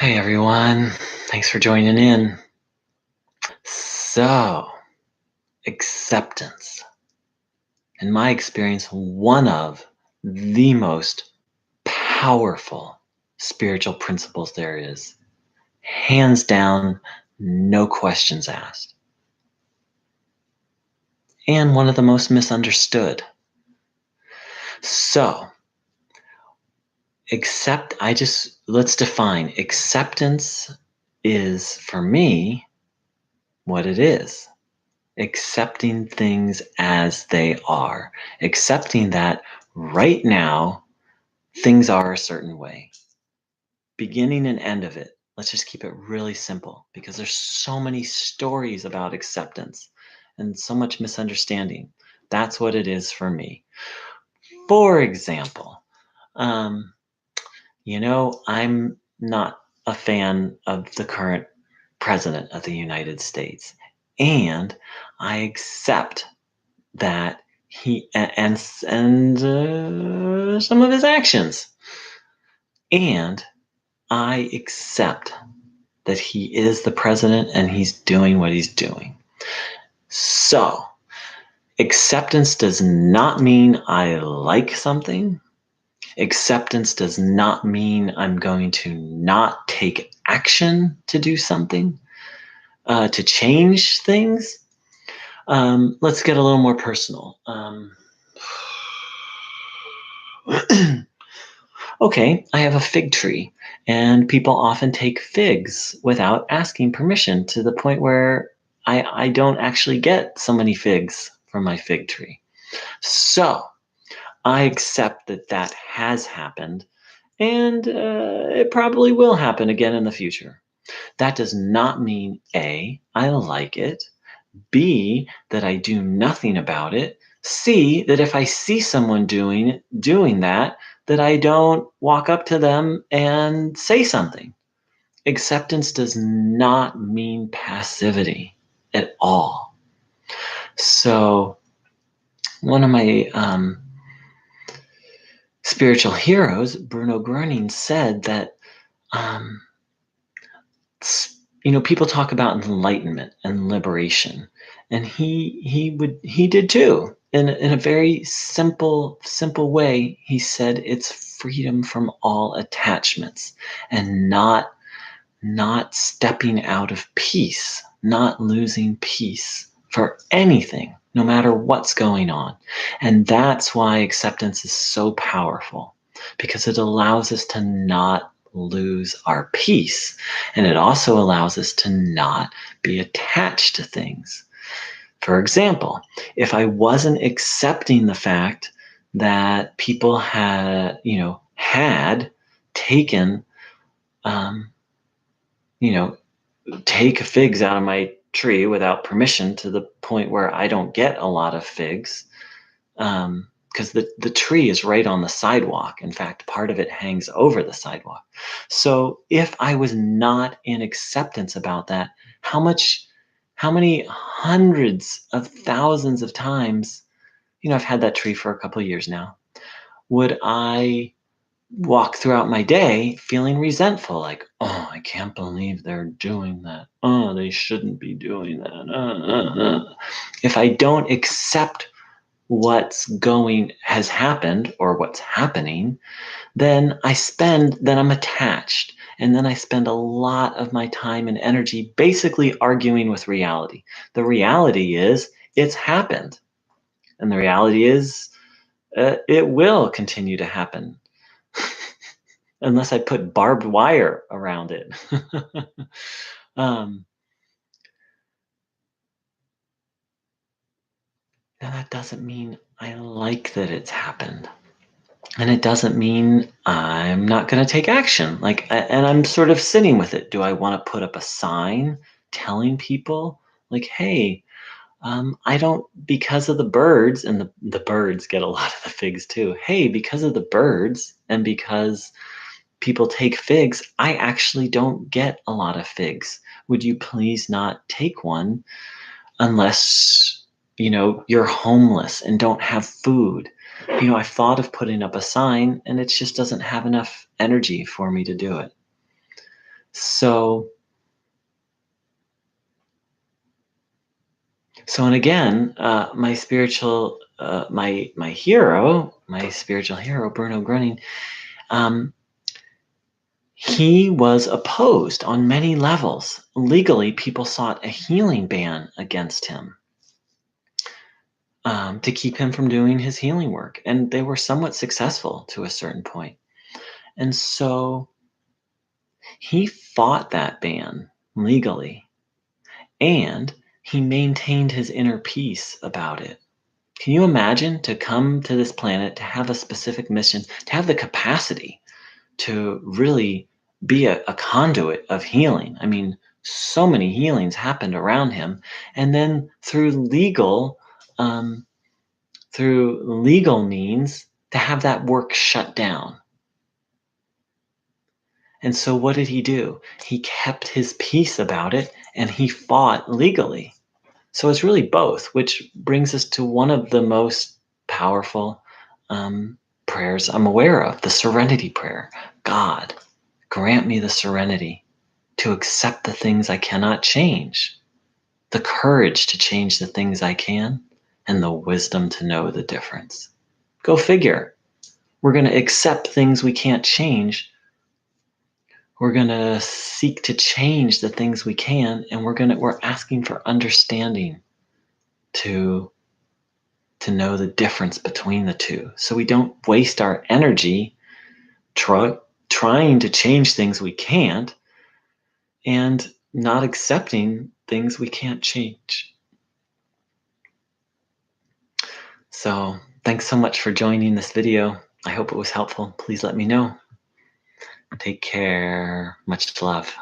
Hey everyone, thanks for joining in. So, acceptance. In my experience, one of the most powerful spiritual principles there is. Hands down, no questions asked. And one of the most misunderstood. So, let's define acceptance is for me what it is. Accepting things as they are, accepting that right now things are a certain way, beginning and end of it. Let's just keep it really simple because there's so many stories about acceptance and so much misunderstanding. That's what it is for me. For example, um, I'm not a fan of the current president of the United States, and I accept that and some of his actions, and I accept that he is the president and he's doing what he's doing. So acceptance does not mean I like something. Acceptance does not mean I'm going to not take action to do something, to change things. Let's get a little more personal. Okay, I have a fig tree, and people often take figs without asking permission to the point where I don't actually get so many figs from my fig tree. So I accept that that has happened, and it probably will happen again in the future. That does not mean A, I like it, B, that I do nothing about it, C, that if I see someone doing that I don't walk up to them and say something. Acceptance does not mean passivity at all. So one of my spiritual heroes, Bruno Gröning, said that um, people talk about enlightenment and liberation, and he did too. In a very simple way, he said it's freedom from all attachments and not stepping out of peace, not losing peace for anything, no matter what's going on. And that's why acceptance is so powerful, because it allows us to not lose our peace. And it also allows us to not be attached to things. For example, if I wasn't accepting the fact that people had taken, um, you know, take figs out of my tree without permission to the point where I don't get a lot of figs, because the tree is right on the sidewalk. In fact, part of it hangs over the sidewalk. So if I was not in acceptance about that, how many hundreds of thousands of times, I've had that tree for a couple of years now, would I walk throughout my day feeling resentful, like, oh, I can't believe they're doing that. Oh, they shouldn't be doing that. If I don't accept has happened or what's happening, then I'm attached. And then I spend a lot of my time and energy basically arguing with reality. The reality is it's happened. And the reality is it will continue to happen unless I put barbed wire around it. um, now that doesn't mean I like that it's happened. And it doesn't mean I'm not going to take action. And I'm sort of sitting with it. Do I want to put up a sign telling people, like, hey, I don't, because of the birds, and the birds get a lot of the figs too. Hey, because of the birds and because people take figs, I actually don't get a lot of figs. Would you please not take one unless, you're homeless and don't have food? I've thought of putting up a sign and it just doesn't have enough energy for me to do it. So, and again, my spiritual hero, Bruno Gröning, um, he was opposed on many levels. Legally, people sought a healing ban against him, to keep him from doing his healing work, and they were somewhat successful to a certain point. And so he fought that ban legally, and he maintained his inner peace about it. Can you imagine to come to this planet, to have a specific mission, to have the capacity to really be a conduit of healing? I mean, so many healings happened around him, and then um, through legal means, to have that work shut down. And so, what did he do? He kept his peace about it, and he fought legally. So it's really both, which brings us to one of the most powerful um, prayers I'm aware of, the serenity prayer. God, grant me the serenity to accept the things I cannot change, the courage to change the things I can, and the wisdom to know the difference. Go figure. We're going to accept things we can't change. We're going to seek to change the things we can, and we're asking for understanding to know the difference between the two, so we don't waste our energy trying to change things we can't, and not accepting things we can't change. So thanks so much for joining this video. I hope it was helpful. Please let me know. Take care. Much love.